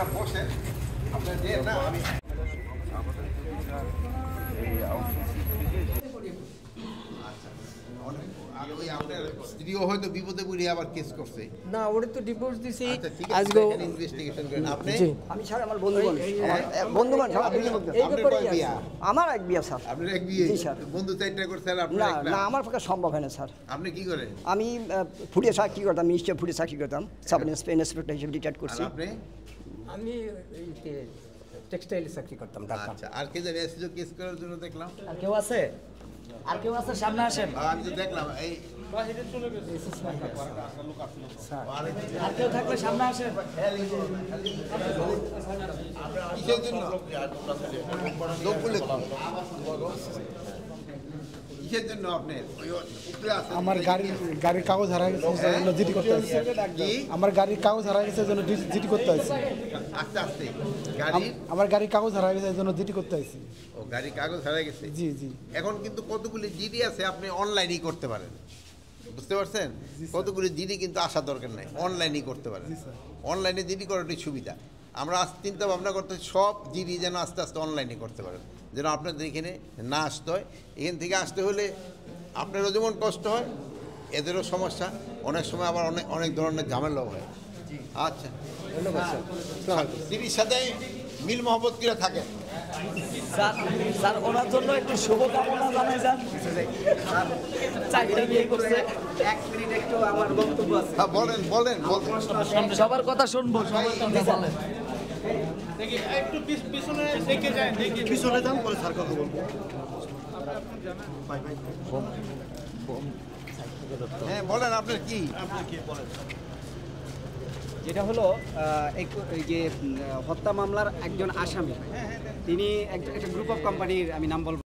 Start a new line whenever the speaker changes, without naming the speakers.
আপনারা বসেন, আপনারা যে না আমি স্ত্রীও হয়তো বিপদে পড়ে আবার কেস করছে
না, ওরে তো ডিভোর্স দিছি
আজকে ইনভেস্টিগেশন করেন। আপনি
আমি স্যার আমার বন্ধু মানুষ আমার এক বিয়া স্যার।
আপনার এক বিয়ে?
জি স্যার।
বন্ধু চারটা করছে আর আপনার
না
একটা?
না আমার পক্ষে সম্ভব হয় না স্যার।
আপনি কি করেন?
আমি ফুটে চাকরি করতাম, মিনিস্টার ফুটে চাকরি করতাম, সাব ইন্সপেক্টর হিসেবে রিটায়ার
আর
করছি।
আপনি?
আমি টেক্সটাইলে চাকরি করতাম ঢাকা।
আচ্ছা, আর কে জানি এসেছিল কেস করার জন্য দেখলাম।
আর কেউ আছে? আর কেউ আছে? সামনে আসেন।
আমি তো দেখলাম এই
আর কেউ থাকলে সামনে আসেন।
কিসের জন্য লোক বলে কিসের জন্য আপনি উপরে আছেন?
আমার গাড়ির কাগজ হারিয়ে গেছে, জন্য জিডি করতে হয়েছে। আমার গাড়ির কাগজ হারিয়ে গেছে, জন্য জিডি করতে হয়েছে।
আস্তে আস্তে গাড়ি
আমার গাড়ির কাগজ হারিয়ে গেছে, জন্য জিডি করতে হয়েছে।
ও গাড়ির কাগজ হারিয়ে গেছে?
জি জি।
এখন কিন্তু কতগুলি জিডি আছে, আপনি অনলাইনই করতে পারেন, বুঝতে পারছেন? কতগুলি জিডি কিন্তু আসা দরকার নাই, অনলাইনই করতে পারেন। অনলাইনে জিডি করাটাই সুবিধা। আমরা আজ চিন্তা ভাবনা করতে সব জিডি যেন আস্তে আস্তে অনলাইনে করতে পারেন, যেন আপনাদের এখানে না আসতে হয়। এখান থেকে আসতে হলে আপনারও যেমন কষ্ট হয়, এদেরও সমস্যা, অনেক সময় আবার অনেক অনেক ধরনের ঝামেলাও হয়। আচ্ছা, ধন্যবাদ স্যার। স্ত্রীর সাথে মিল মহব্বত করে থাকেন।
স্যার ওনার জন্য একটু শুভকামনা জানাই যান। চারটা বিয়ে করছে।
1 মিনিট একটু আমার বক্তব্য আছে।
হ্যাঁ, বলেন বলেন বলেন।
সবার কথা শুনবো, সবার কথা বলেন।
পিছনে যান, পরে স্যার কথা বলবো।
হ্যাঁ বলেন, আপনার কি?
যেটা হলো এই যে হত্যা মামলার একজন আসামি, তিনি একটা গ্রুপ অফ কোম্পানির, আমি নাম বলবো